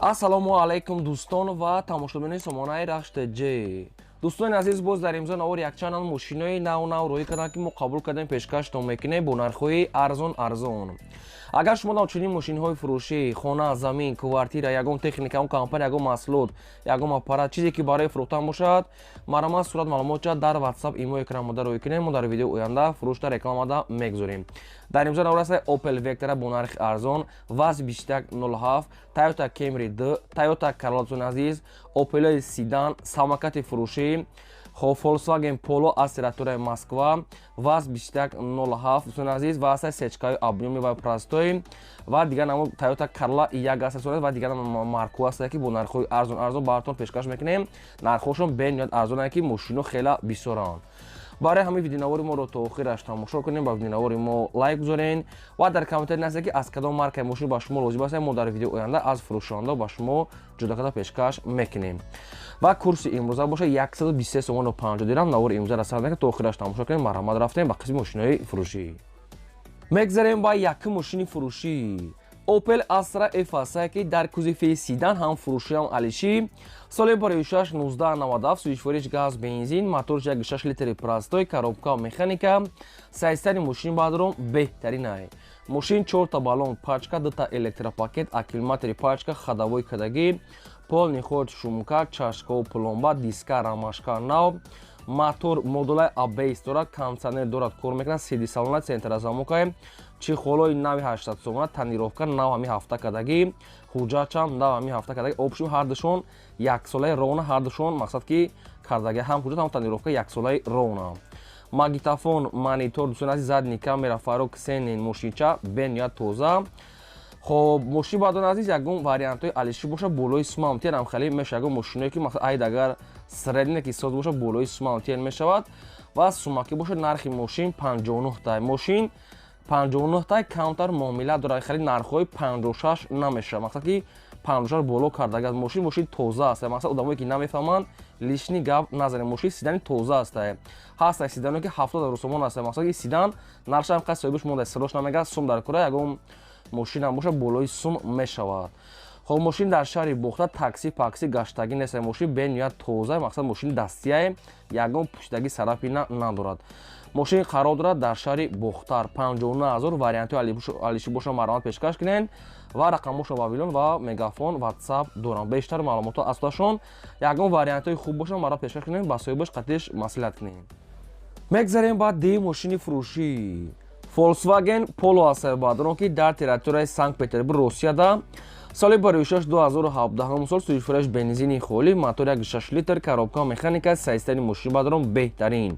Ассалому алайкум дӯстон ва тамошобинони сомонаи Рахштеҷи. Дӯстони азиз, боз дар имзо навори як чанал мошинои нав роҳӣ карданд ки мо қабул кардем пешкаштон мекунем бо нархҳои арзон. Агар шумо дар чунин мошинҳои фурӯшӣ, хона, замин, квартира, ягон техника, ягон компания, ягон маҳсулот, ягон аппарат, чизе ки барои фурӯхтан бошад, маромад сурат маълумотча дар WhatsApp имо экран мода роҳӣ кунем. Мо дар видеои оянда фурӯшта рекламада мегузорем. Дар имзо навор аст Opel Vectra бо нархи арзон, VAZ 2107, Toyota Camry D, Toyota Corolla дӯстони азиз, Opel Sedan, самокати фурӯшӣ, Volkswagen Polo аз территорияи Москва, VAZ 2107 дӯстони азиз, ва аст сечкаи объёми ва простой ва дигар намо Toyota Corolla як аст ва дигар марку аст ки бо нархҳои арзон баратон пешкаш мекунем. Нархҳошон бениҳоят арзон ки мошино хела бисёранд. барои ҳамин видеонавори моро то охираш тамошо кунем. Ба видеонавори мо лайк гузорен ва дар комментари назди ки аз кадом маркаи мошин ба шумо лозим аст, мо дар видеои оянда аз фурӯшанда ба шумо ҷудо карда пешкаш мекунем. ва курси имрӯза боша 123 сомон ва 50 дирҳам. Навори имрӯза расад то охираш тамошо кунем. Марҳамат, рафтем ба қисми мошинои фурӯшӣ. Мегзарем ба якум мошини фурӯшӣ. Opel Astra F8 ки дар кузофи Sedan ҳам фурӯшӣ ҳам алишӣ. Соли барои 6 1997 сӯизфориш газ бензин, мотор 1.6 литри простой, коробка механика. Сайзтари мошин баъдром беҳтарин ай. Мошин 4 та баллон пачка, 2 та электропакет, аккумулятори пачка, ходовой кадагӣ, полный ход шумка, чашкаҳо пломба, диска рамашка нав. Мотор модулаи ABS дорад, кондитсионер дорад, кор мекунад, сиди салона, центра замока, чихолои нави 800 сомона, тонировка нав ҳами ҳафта кадагӣ, ҳуҷҷатчам нав ҳами ҳафта кадагӣ. Обшум ҳардушон яксолаи рона, ҳардушон мақсад ки кардагӣ ҳам ҳуҷҷат ҳам тонировка яксолаи рона. Магнитофон, монитор, дӯстони азиз, задни камера, фароқ, сенин, мошинча бениҳоят тоза. хоб мошин баъдон азиз ягон вариантҳои алишӣ боша болои смаунтиен ҳам хеле меша. Ягон мошиное ки мақсад айд агар средне ки соз боша болои смаунтиен мешавад ва сумаки боша. Нархи мошин 59 тай. Мошин 59 тай каунтар муомила дорад. Хеле нархҳои 56 намеша. Мақсад ки 56 боло кардагад. Мошин тоза аст. Мақсад одамое ки намефаҳманд лишни гап назанем. Мошин Sedan тоза аст. ҳаст Sedan ки 70 сомон аст. Мақсад ки Sedan нархаш ҳам қас соҳибаш монда садош намегӯяд. Сум дар кора ягон мошин ҳам боша болои сум мешавад. хоб мошин дар шаҳри бохта такси пакси гаштагӣ нест. Мошин бениҳоят тоза. Мақсад мошини дастия ягон пуштагӣ сарафи надорад. мошин қарор дорад дар шаҳри бохтар. 59 000 вариантҳои алишӣ боша марҳамат пешкаш кунед ва рақамошон вавилон ва мегафон WhatsApp дорам. бештар маълумотҳо аз худашон ягон вариантҳои хуб боша марҳамат пешкаш кунед. ба соҳибаш қатъиш маслиҳат кунед. мегзарем ба ди мошини фурӯшӣ. Volkswagen Polo аст баъдон ки дар территорияи Санкт-Петербург Росияда соли барои 6 2017 сол сӯизфориш бензини холӣ, мотор 1.6 литр, коробка механика. Сайзтари мошин баъдон беҳтарин.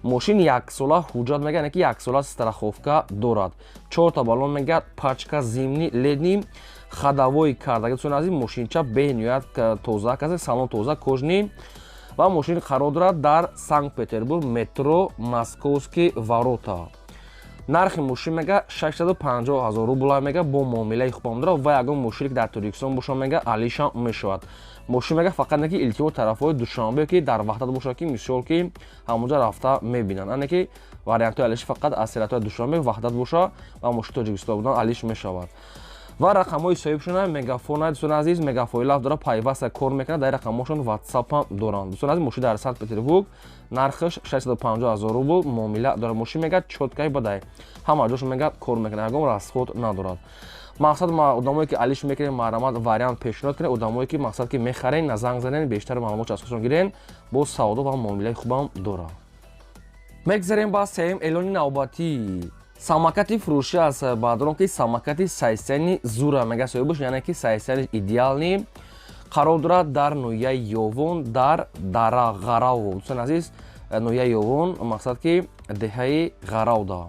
мошин яксола ҳуҷҷат мегӯяд ки яксола страховка дорад. 4 та баллон мегӯяд, пачка зимни ледни, ходовой кардагӣ. дӯстони азиз, мошинча бениҳоят тоза аст, салон тоза кожни ва мошин қарор дорад дар Санкт-Петербург метро Московский ворота. нархи мошин мега 650 000 рубл мега бо муомилаи хубам дорад ва ягон мошине ки дар Туркистон боша мега алишам мешавад. мошин мега фақат не ки илтимос тарафҳои душанбе ки дар ваҳдат боша ки мисол ки ҳамонҷа рафта мебинанд. ане ки вариантҳои алиши фақат аз территорияи душанбе ваҳдат боша ва мошини тоҷикистон будан алиш мешавад. ва рақамҳои соҳибшона мегафона дӯстони азиз, мегафойлав дора пайваста кор мекунад. дар рақамҳошон WhatsApp ҳам доранд. дӯстони азиз, мошин дар Санкт-Петербург нархаш 650 000 рубл муомила дорад. мошин мегӯяд чоткаи бадай ҳама ҷош мегӯяд кор мекунад, ягон расход надорад. мақсад одамое ки алиш мекунем марҳамат вариант пешниҳод кунед. одамое ки мақсад ки мехарен на занг занен бештар маълумот аз худшон гирен бо савдо ва муомилаи хубам дорад. мегзарем ба сеюм эълони навбатӣ. самокати фурӯшӣ аст баъдон ки самокати сайзтани зура мега соҳибаш, яъне ки сайзтани идеални қарор дорад дар ноҳияи ёвон дар Гарав. дӯстони азиз, ноҳияи ёвон мақсад ки деҳаи Гаравда.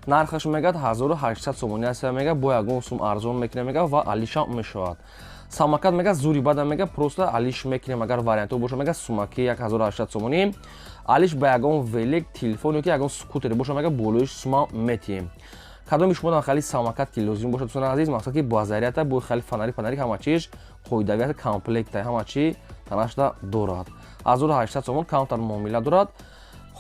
нархаш мегӯяд 1800 сомони аст мега бо ягон сум арзон мекунем мега ва алишам мешавад. самокат мега зури бада мега просто алиш мекунем. агар вариантҳо боша мега сумаки 1800 сомонӣ алиш ба ягон велик телефон ё ки ягон скутери боша мега болоиш сума метиҳем. кадоми шумодан хали самокат ки лозим бошад дӯстони азиз, мақсад ки базарията бо хали фонари ҳама чиз қоидавият комплекта ҳама чи танашда дорад. 1800 сомон каунтар муомила дорад.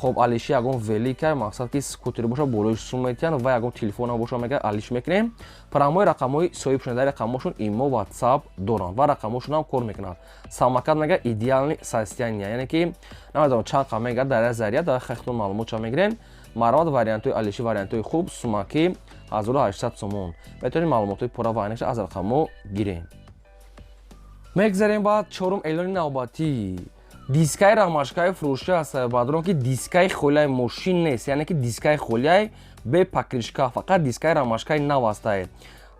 خب علیشی اگون ولی کرد مقصد که سکوتری باشه بولوش سومیتیان و اگون تلفن باشه میگه علیش میکنیم پراموی رقمای صاحب شده رقمشون ایمو واتساپ دوران و رقمشون هم کار میکنن سامکت میگه ایدئالنی سایستیانیا یعنی که نمیدونم چند رقم میگه در ذریعه در خختون معلومات چا میگیرن مراد وریانتوی علیشی وریانتوی خوب سوماکی 1800 сомон метавонед маълумотои пурра ва айнакша аз рақамҳо гирем. мегзарем ба чорум эълони навбатӣ дискаи рамашкаи фурӯшӣ аст баъдон ки дискаи холияи мошин нест яъне ки дискаи холияи бе покришка фақат дискаи рамашкаи нав астае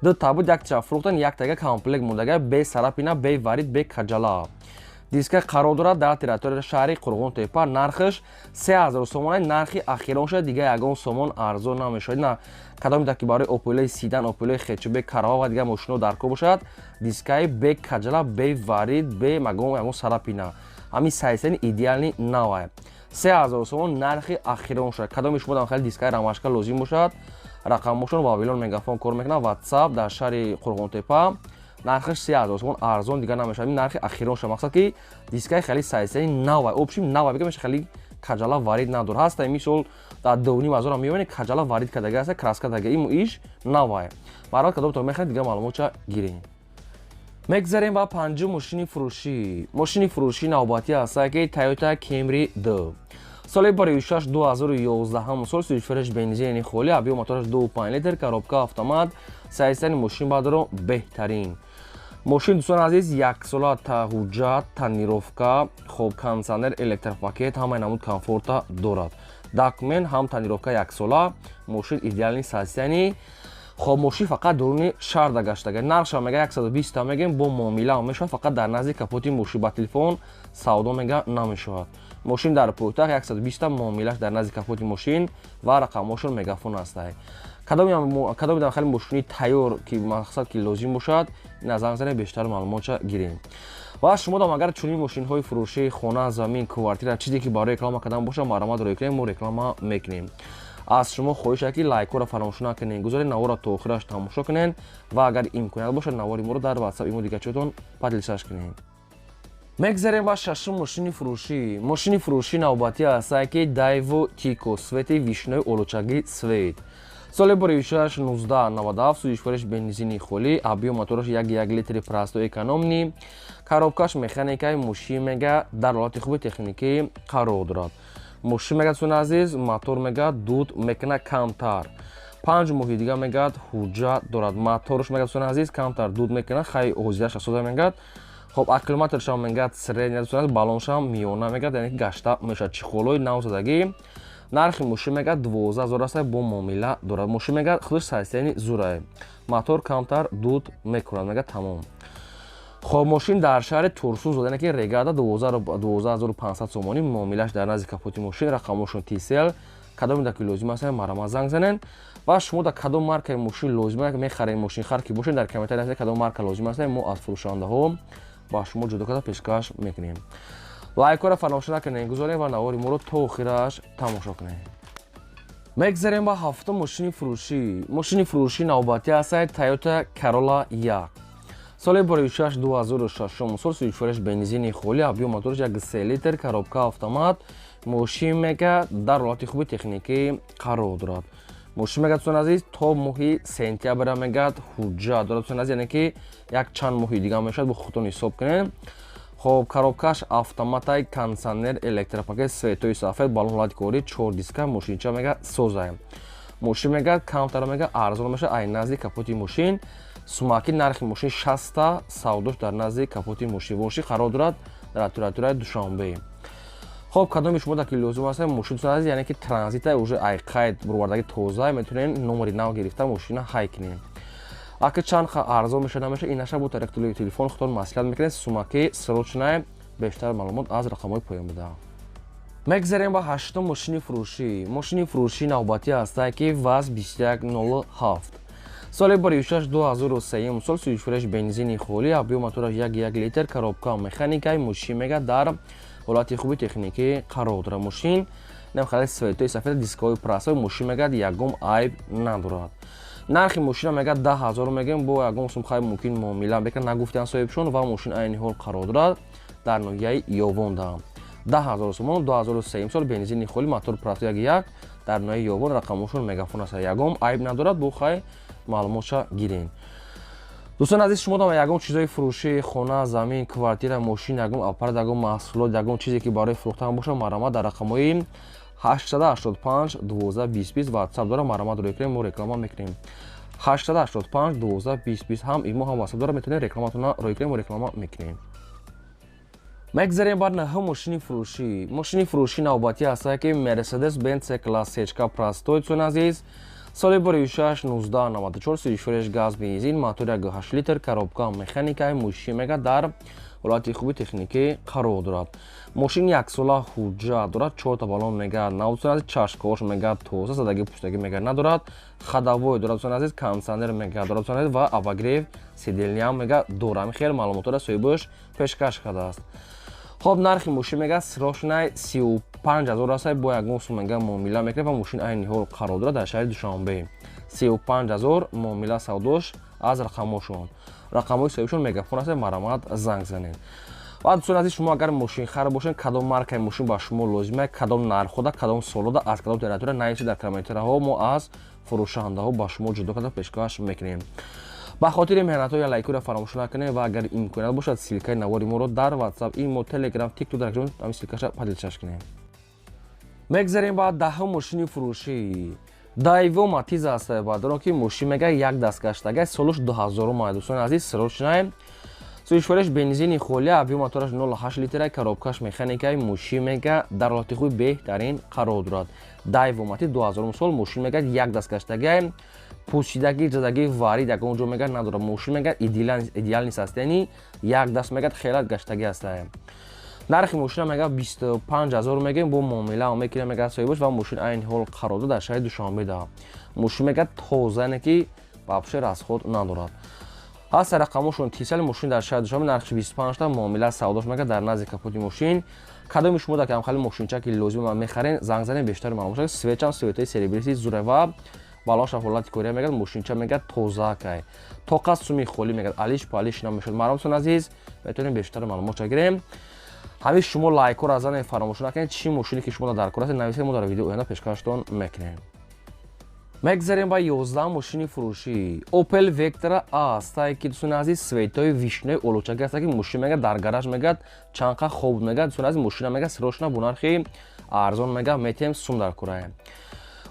ду табуд яктиша фурӯхтан яктага комплект мондага бе сарапина бе варид бе каҷала диска қарор дорад дар территорияи шаҳри Қурғонтепа нархаш 3000 сомон нархи ахирон шуда дига ягон сомон арзон намешавад на кадом дар ки барои опелои сидан опелои хечбе карава ва дига мошино дар кор бошад дискаи бе каҷала бе варид бе ягон сарапина ҳамин сайзани идеални навай 3000 сомон нархи ахирон шуда кадоми шумо дар хали дискаи рамашка лозим бошад рақамошон вавилон мегафон кор мекунад ватсап дар шаҳри Қурғонтепа нархаш 3000 сомон арзон дига намешавад нархи ахирон шуда мақсад ки дискаи хали сайзани навай обшим навай бигам хали каҷала варид надор ҳаста мисол дар 2000 мебинед каҷала варид кардага аст краска дага ин иш навай барои кадом то мехоҳед дига маълумота гирем. мегзарем ба панҷум мошини фурӯшӣ навбатӣ аст ки Toyota Camry 2 соли барои 2011 сол сӯзишфараш бензини холӣ объем мотораш 2.5 литр коробка автомат сайзани мошин бадро беҳтарин мошин дӯстон азиз 1 сола та ҳуҷҷат танировка хоб кондитсионер электропакет ҳамаи намуд комфорта дорад документ ҳам танировка 1 сола мошин идеални сайзани хоб мошин фақат дуруни шарда гаштага нархша мега 120 та мегем бо муомила мешавад фақат дар назди капоти мошин ба телефон савдо мега намешавад мошин дар пойтахт 120 та муомилаш дар назди капоти мошин ва рақамошон мегафон астае кадоми дар хали мошини тайёр ки мақсад ки лозим бошад ин занг зане бештар маълумота гирем ва шумо дам агар чунин мошинҳои фурӯшии хона замин квартира чизе ки барои реклама кардан боша маромад рой кунем мо реклама мекунем аз шумо хоҳиша ки лайкҳоро фаромӯш накунед гузоред наворо то охираш тамошо кунед ва агар имконият бошад навори моро дар ватсап имо дигачотон поделишаш кунед. мегзарем ба шашум мошини фурӯшӣ навбатӣ аст ки Daewoo Tico свети вишнои олучаги свет соли барои 1997 сӯзишвараш бензини холӣ объем мотораш 1 литри простой экономни коробкаш механикаи мошин мега дар ҳолати хуби техникӣ қарор дорад мошин мега дӯстони азиз мотор мега дуд мекуна камтар 5 моҳи дига мегад ҳуҷҷат дорад моторш мега дӯстони азиз камтар дуд мекуна хай озидаш асода мегад хоб акклиматоршам мегад средня дӯстони азиз балоншам миёна мегад яъне ки гашта мешавад чихолои навзадагӣ нархи мошин мегад 12000 аст бо муомила дорад мошин мегад худаш сайзани зурае мотор камтар дуд мекунад мегад тамом хоб мошин дар шаҳри Турсун зода яъне ки регада 12500 сомонӣ муомилаш дар назди капоти мошин рақамошон тисел кадоми дар ки лозим аст маромад занг занед ва шумо дар кадом маркаи мошин лозим аст мехаред мошин хар ки бошед дар комментари назди кадом марка лозим аст мо аз фурӯшандаҳо ба шумо ҷудо карда пешкаш мекунем лайкҳоро фаромӯш накунед гузоред ва навори моро то охираш тамошо кунед. мегзарем ба ҳафтум мошини фурӯшӣ навбатӣ аст Toyota Corolla 1 соли барои 2006 сол сӯзишвараш бензини холӣ объем мотораш 1 литр коробка автомат мошин мега дар ҳолати хуби техникӣ қарор дорад мошин мега дӯстони азиз то моҳи сентябра мегад ҳуҷҷат дорад дӯстони азиз яъне ки як чанд моҳи дига мешавад бо худтон ҳисоб кунед хоб коробкаш автоматаи кондитсионер электропакет светои сафед балон ҳолати корӣ 4 диска мошинча мега созае мошин мега камтара мега арзон мешавад ай назди капоти мошин сумаки нархи мошин 60 та савдош дар назди капоти мошин қарор дорад дар территорияи Душанбе хоб кадоми шумо дар ки лозим аст мошин дӯстони азиз яъне ки транзита уже ай қайд бурвардагӣ тоза метавонед номери нав гирифта мошина ҳай кунед аки чанд ха арзон мешавад намешавад инаша бо тариқи телефон худтон маслиҳат мекунед сумаки срочная бештар маълумот аз рақамҳои поён буда. мегзарем ба ҳаштум мошини фурӯшӣ навбатӣ аст ки ВАЗ 2107 соли барои 2003 сол сӯзишвараш бензини холӣ объем мотораш 1 литр коробка механикаи мошин мега дар ҳолати хуби техникӣ қарор дорад мошин намхали светои сафед дискаҳои прасои мошин мегад ягон айб надорад нархи мошина мегад 10000 мегем бо ягон сум хай мумкин муомила бекунад нагуфтан соҳибшон ва мошин айни ҳол қарор дорад дар ноҳияи ёвонда 10000 сомон 2003 имсол бензини холӣ мотори Prato 1.1 дар ноҳияи Ёбон рақамошон мегафон аст ягом айб надорад бо хай маълумотша гирин. дӯстон азиз шумо дам ягон чизои фурӯшии хона замин квартира мошин ягон аппарат ягон маҳсулот ягон чизе ки барои фурӯхтан боша маромад дар рақамҳои 885 12 20 20 ватсап дора маромад рӯй кунем мо реклама мекунем 885 12 20 20 ҳам имо ҳам ватсап дора метавонед рекламатона рӯй кунем мо реклама мекунем. мегзарем бар наҳо мошини фурӯшӣ навбатӣ ҳастае ки Mercedes-Benz C-Class H-K Простой дӯстон азиз соли бори 6 1994 34 газ бензин мотори 1.8 литр коробка механикаи мошин мега дар ҳолати хуби техникӣ қарор дорад. мошин яксола ҳуҷҷат дорад 4 та баллон мега нав дӯстон азиз чашмковош мега тоза задаги пӯстаги мега надорад хадавой дорад дӯстон азиз кондитсионер мега дорад дӯстон азиз ва обогрев сидилниам мега дорад хеле маълумотро соҳибаш пешкаш кардааст. хоб нархи мошин мега срочнаи 35000 аст бо ягон сум мега муомила мекунем ва мошин айни ҳол қарор дорад дар шаҳри Душанбе 35000 муомила савдош аз рақамошон рақамҳои соҳибшон мегафон аст маромад занг занед. ва дӯстон азиз шумо агар мошин хар бошед кадом маркаи мошин ба шумо лозима кадом нархода кадом солода аз кадом территория нависед дар комментарияҳо мо аз фурӯшандаҳо ба шумо ҷудо карда пешкаш мекунем. ба хотири меҳнатҳои лайкиро фаромӯш накунед ва агар имконият бошад силкаи навори моро дар WhatsApp имо Telegram TikTok дар ҳамин силкаша падилшаш кунед. мегзарем ба даҳум мошини фурӯшӣ Daewoo Matiz аст ба дорон ки мошин мега як дастгаштагаи солуш 2000 мая дӯстон азиз срочнаи сӯишвориш бензини холӣ объем мотораш 0.8 литра коробкаш механикаи мошин мега дар ҳолати хуби беҳтарин қарор дорад. Daewoo Matiz 2000 сол мошин мега як дастгаштагаи пӯшидаги ҷадаги варид ягон ҷо мега надорад мошин мега идеални состоянии як даст мега хелат гаштагӣ аста. нархи мошина мега 25000 мегем бо муомила мекунем мега соҳибаш ва мошин айни ҳол қарор дорад дар шаҳри Душанбе да. мошин мега тозане ки вообще расход надорад. ҳаста рақамошон тисали мошин дар шаҳри Душанбе нархи 25 та муомила савдош мега дар назди капоти мошин кадоми шумо дар камхали мошинча ки лозима мехарен занг занед бештари маълумот свечам светои серебриси зуре ва балонша ҳолати кория мегад мошинча мега тозакай тоқа суми холӣ мегад алиш палиш намешуд маромсон азиз метавонем бештари маълумотша гирем. ҳамин шумо лайкҳоро аз зане фаромӯш накунед чӣ мошине ки шумо дар кор нависед мо дар видео оянда пешкаштон мекунем. мегзарем ба 11 мошини фурӯшӣ Opel Vectra A астае ки дӯстон азиз светои вишнои олучаги аста ки мошин мега дар гараж мегад чанқа хоб мегад дӯстон азиз мошина мега срочна бо нархи арзон мега метем сум дар курае.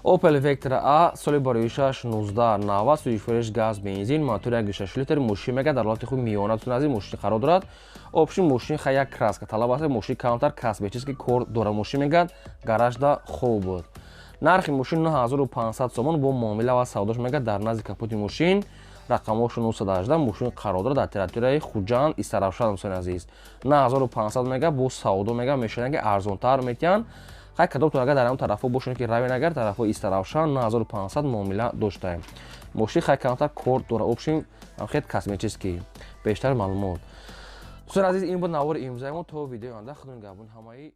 Opel Vectra A соли бори 6 1990 сӯишвориш газ бензин мотори 1.6 литр мошин мега дар ҳолати хуби миёна дӯстон азиз мошин қарор дорад. опшин мошин ха як краска талаб аст мошин камтар касбе чиз ки кор дора мошин мега гаражда хоб буд. нархи мошин 9500 сомон бо муомила ва савдош мега дар назди капоти мошин рақамошон 918 мошин қарор дорад дар территорияи Хуҷанд Истаравшан дӯстон азиз 9500 мега бо савдо мега мешавад ки арзонтар метиҳанд ҳай кадомтон агар дар он тарафо бошед ки равен агар тарафои Истаравшан 9500 муомила доштаем мошин хай камтар кор дора опшин хет касмечиз ки бештар маълумот дӯстон азиз ин буд навори имрӯзаи мо то видеои оянда худон габон ҳамаи